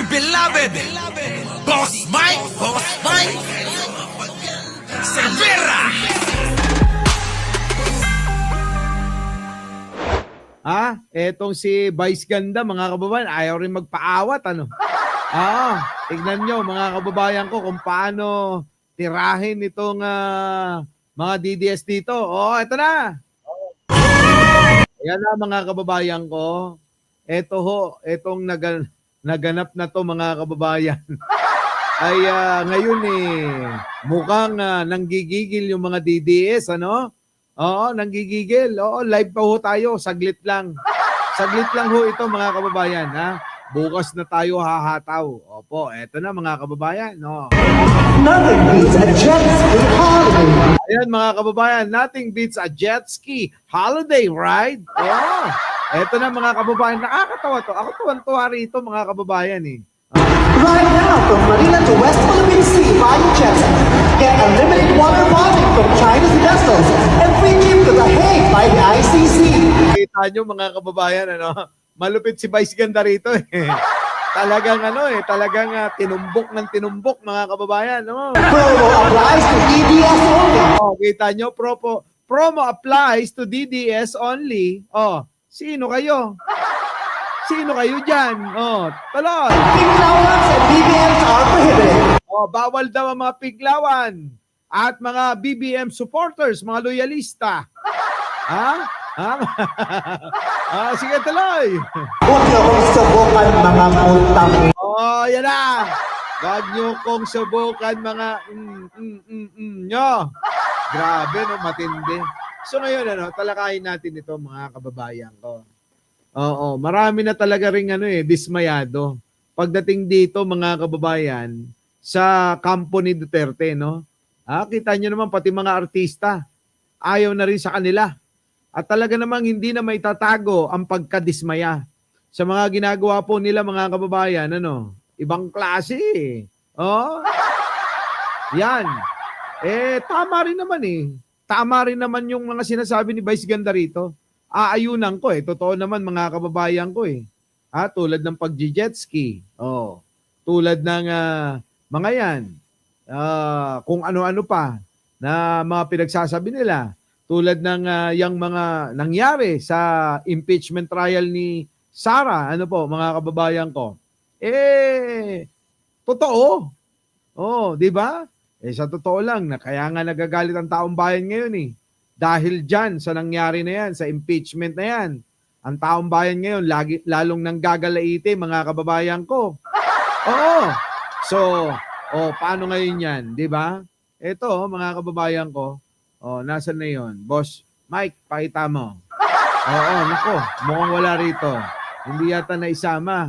dear beloved, Boss Mike, Cervera. Etong si Vice Ganda, mga kababayan, ayaw rin magpaawat, ano? Tignan nyo, mga kababayan ko, kung paano tirahin itong mga DDS dito. Eto na. Ayan na, mga kababayan ko. Eto ho, etong naganap na to, mga kababayan. Ay ngayon mukhang nanggigigil yung mga DDS, ano? Oo, nanggigigil. Oo, live pa ho tayo, saglit lang. Saglit lang ho ito, mga kababayan, ha? Bukas na tayo hahataw. Opo, eto na, mga kababayan, no. Nothing beats a jet ski holiday. Ayan, mga kababayan, nothing beats a jet ski holiday ride. Oh, eto na, mga kababayan, nakakatawa to. Ako tuwan-tuwa rito, mga kababayan, Right now, from Manila to West Philippine Sea by jet. Get unlimited water bonding from Chinese vessels and free trip to The Hague by the ICC. Kita nyo, mga kababayan, ano, malupit si Vice Ganda rito, Talagang talagang tinumbok ng tinumbok, mga kababayan, no? Promo applies to DDS only. Kita nyo, promo applies to DDS only. Sino kayo? Sino kayo dyan? Talon. Piglawas and BBMs are prohibited. Bawal daw ang mga piglawan at mga BBM supporters, mga loyalista. Sige, tuloy. Huwag niyo kong subukan mga putang. Yan na. Huwag niyo kong subukan mga nyo. Grabe, no, matindi. So ngayon, talakayin natin ito, mga kababayan ko. Marami na talaga ring dismayado. Pagdating dito, mga kababayan, sa kampo ni Duterte, no? Kita nyo naman, pati mga artista, ayaw na rin sa kanila. At talaga namang hindi na may tatago ang pagkadismaya sa mga ginagawa po nila, mga kababayan, ibang klase. Yan. Tama rin naman Tama rin naman yung mga sinasabi ni Vice Ganda rito. Aayunan ko Totoo naman, mga kababayan ko tulad ng pag-jet ski. Tulad ng mga yan. Kung ano-ano pa na mga pinagsasabi nila. Tulad ng yung mga nangyari sa impeachment trial ni Sara, mga kababayan ko. Totoo. Di ba? Sa totoo lang, kaya nga nagagalit ang taong bayan ngayon Dahil dyan sa nangyari na yan, sa impeachment na yan, ang taong bayan ngayon lalong nanggagalaite, mga kababayan ko. So, paano ngayon yan, di ba? Ito, mga kababayan ko, nasan na yon? Boss Mike, pakita mo. Nako, mukhang wala rito. Hindi yata naisama.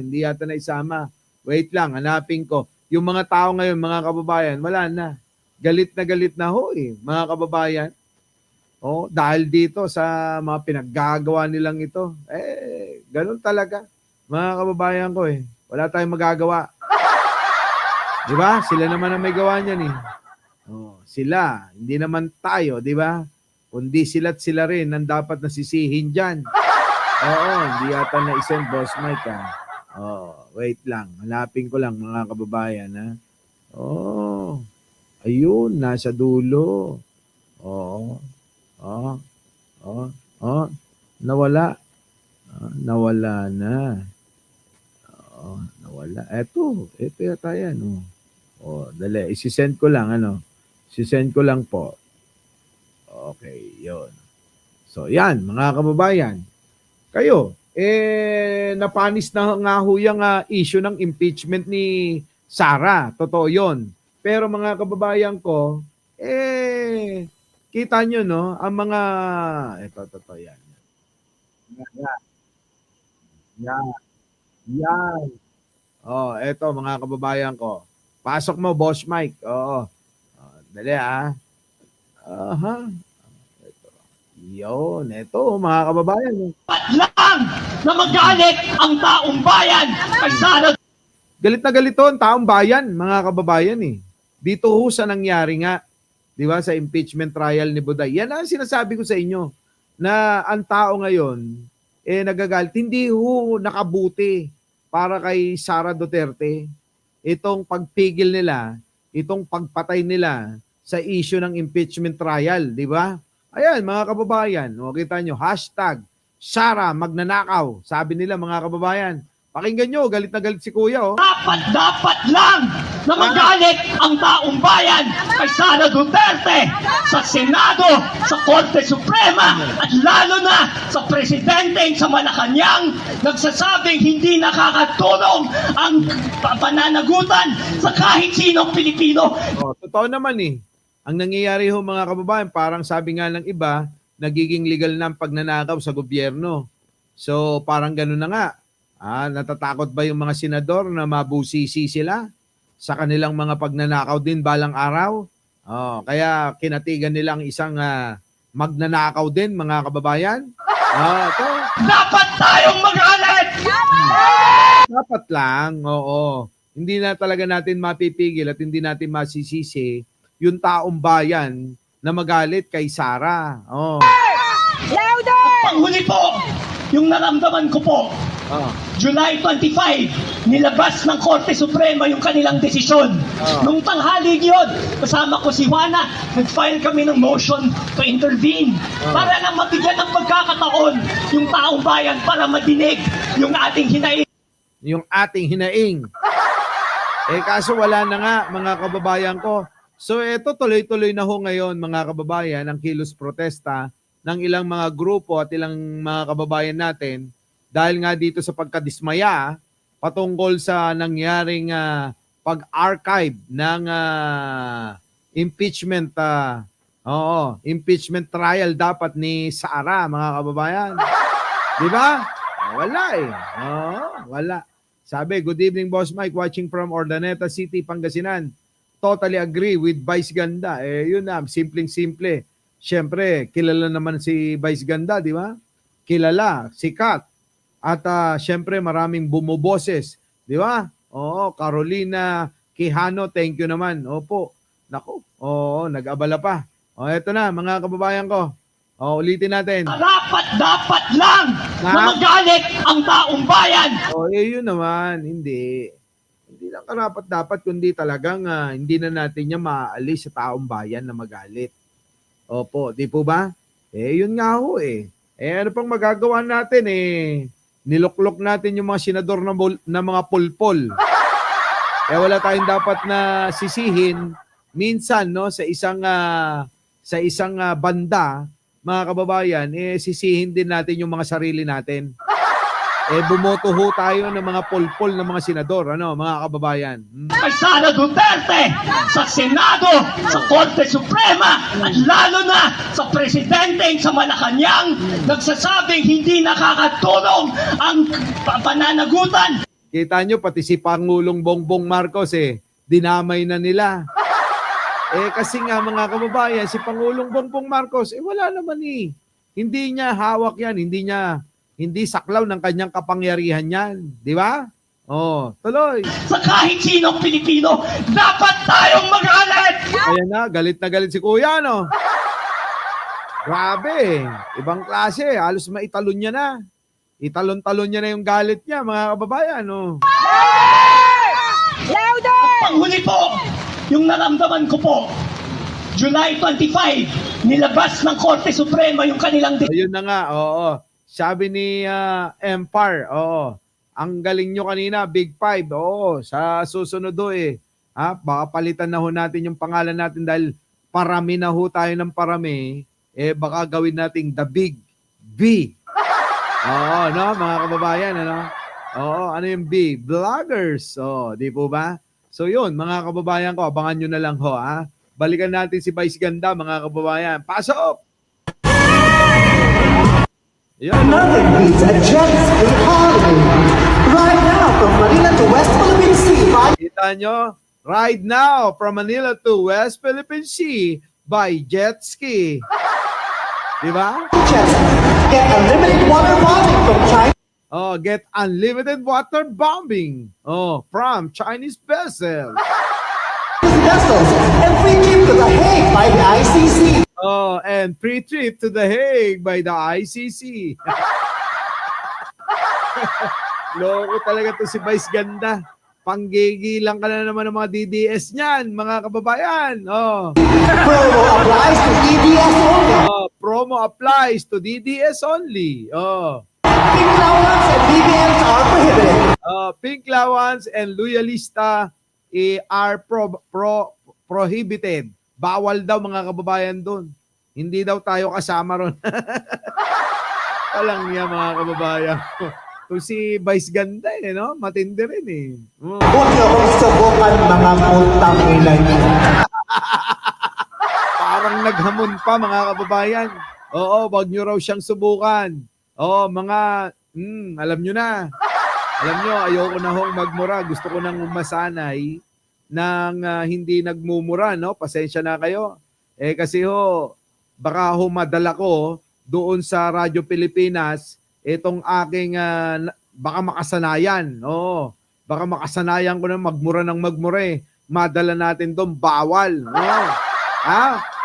Hindi yata naisama. Wait lang, hanapin ko. Yung mga tao ngayon, mga kababayan, wala na. Galit na ho mga kababayan. Dahil dito sa mga pinaggagawa nilang ito. Ganun talaga. Mga kababayan ko Wala tayong magagawa. Di ba? Sila naman ang may gawa niyan Sila, hindi naman tayo, di ba? Kundi sila't sila rin ang dapat nasisihin dyan. Hindi yata na-send, Boss Mike, wait lang. Hanapin ko lang, mga kababayan, ayun, nasa dulo. Nawala. Nawala na. Nawala. Eto yata yan, dali. Isisend ko lang, Sisend ko lang po. Okay, yun. So, yan, mga kababayan. Kayo, napanis na nga ho yung issue ng impeachment ni Sara. Totoo yun. Pero mga kababayan ko, kita nyo, ang mga, ito, yan. Yan. Ito, mga kababayan ko. Pasok mo, Boss Mike. Dali, Ito. Yun, ito, mga kababayan. Lang na magalit ang taong bayan kay Sara. Galit na galit ang taong bayan, mga kababayan Dito ho sa nangyari nga, di ba, sa impeachment trial ni Buday. Yan ang sinasabi ko sa inyo, na ang tao ngayon, nagagalit. Hindi ho nakabuti. para kay Sara Duterte, itong pagpigil nila, itong pagpatay nila sa issue ng impeachment trial, di ba? Ayan, mga kababayan, o kita nyo, hashtag Sara magnanakaw, sabi nila mga kababayan. Pakinggan nyo, galit na galit si Kuya, oh. Dapat lang na magalit ang taong bayan kay Sara Duterte sa Senado, sa Korte Suprema, at lalo na sa Presidente sa Malacanang nagsasabing hindi nakakatulong ang pananagutan sa kahit sinong Pilipino. Oh, totoo naman eh. Ang nangyayari ho mga kababayan, parang sabi nga ng iba, nagiging legal na ang pagnanakaw sa gobyerno. So parang gano'n na nga. Natatakot ba yung mga senador na mabusisi sila sa kanilang mga pagnanakaw din balang araw? Kaya kinatigan nilang isang magnanakaw din mga kababayan. Ito. Dapat tayong magalit! Dapat lang, oo. Hindi na talaga natin mapipigil at hindi natin masisisi yung taong bayan na magalit kay Sara. Panghuli po, yung naramdaman ko po, July 25, nilabas ng Korte Suprema yung kanilang desisyon. Nung tanghali yun, kasama ko si Juana, nag-file kami ng motion to intervene para lang mabigyan ng pagkakataon yung taong bayan para madinig yung ating hinaing. Yung ating hinaing. Kaso wala na nga mga kababayan ko. So eto tuloy-tuloy na ho ngayon mga kababayan ang kilos protesta ng ilang mga grupo at ilang mga kababayan natin dahil nga dito sa pagkadismaya patungkol sa nangyaring pag-archive ng impeachment impeachment trial dapat ni Sara mga kababayan. Di ba? Wala eh. Wala. Sabi, good evening Boss Mike, watching from Ordaneta City, Pangasinan. Totally agree with Vice Ganda. Yun na, simpleng-simple. Siyempre, kilala naman si Vice Ganda, di ba? Kilala, sikat. At siyempre, maraming bumuboses. Di ba? Oo, Carolina Quijano, thank you naman. Opo. Naku, oo, nag-abala pa. Eto na, mga kababayan ko. Ulitin natin. Dapat lang na magalit ang taong bayan. Yun naman, hindi. Hindi lang karapat-dapat, kundi talagang hindi na natin niya maaalis sa taong bayan na magalit. Opo, di po ba? Yun nga ho eh. Ano pang magagawa natin niluklok natin yung mga senador na mga pulpol. Wala tayong dapat na sisihin minsan no sa isang banda, mga kababayan, sisihin din natin yung mga sarili natin. Bumoto ho tayo ng mga pulpol na mga senador, mga kababayan. Kay Sara Duterte sa Senado, sa Korte Suprema, at lalo na sa Presidente sa Malacanang nagsasabing hindi nakakatulong ang pananagutan. Kita nyo, pati si Pangulong Bongbong Marcos dinamay na nila. Kasi nga mga kababayan, si Pangulong Bongbong Marcos, wala naman Hindi niya hawak yan, hindi saklaw ng kanyang kapangyarihan yan. Di ba? Tuloy. Sa kahit sinong Pilipino, dapat tayong magalit! Ayan na galit si Kuya, no? Grabe. Ibang klase. Halos maitalon niya na. Italon-talon niya na yung galit niya, mga kababayan, no? Panghuli po, yung naramdaman ko po, July 25, nilabas ng Korte Suprema yung kanilang Ayun na nga, Sabi ni Empire, ang galing nyo kanina, Big Five, sa susunod baka palitan na ho natin yung pangalan natin dahil parami na ho tayo ng parami, baka gawin nating The Big B. Mga kababayan, ano yung B? Vloggers, di po ba? So yun, mga kababayan ko, abangan nyo na lang ho, Balikan natin si Vice Ganda, mga kababayan. Pasok! Nothing beats a jet ski holiday. Right now from Manila to West Philippine Sea by Kita nyo? Ride now from Manila to West Philippine Sea by jet ski. Diba? Jetson. Get unlimited water bombing from China. Get unlimited water bombing. From Chinese vessels. Vessels and free trip to The Hague by the ICC. And free trip to The Hague by the ICC. Loko talaga to si Vice Ganda. Panggigilang ka na naman ng mga DDS niyan, mga kababayan. Oh. Promo applies to EDS only. Oh, promo applies to DDS only. Oh. Pink allowance and BBMs are prohibited. Pink allowance and loyalista are prohibited. Bawal daw mga kababayan doon. Hindi daw tayo kasama ron. Walang niya mga kababayan. Kung si Vice Ganda no? Matindi rin Oh. Huwag niyo akong subukan mga putang ina niyo. Parang naghamon pa mga kababayan. Oo, wag nyo raw siyang subukan. Oo, mga, alam nyo na. Alam nyo, ayoko na hong magmura. Gusto ko nang masanay ng hindi nagmumura, no? Pasensya na kayo. Kasi baka madala ko doon sa Radyo Pilipinas itong aking baka makasanayan. Oo. Baka makasanayan ko na magmura ng magmura Madala natin doon, bawal.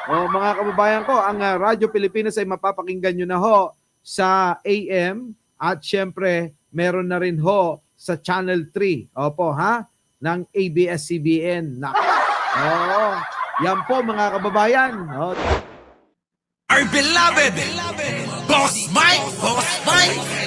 Oo. Mga kababayan ko, ang Radyo Pilipinas ay mapapakinggan nyo na sa AM at syempre meron na rin sa Channel 3. Opo, ng ABS-CBN. Oo. Yan po mga kababayan. Our beloved Boss Mike.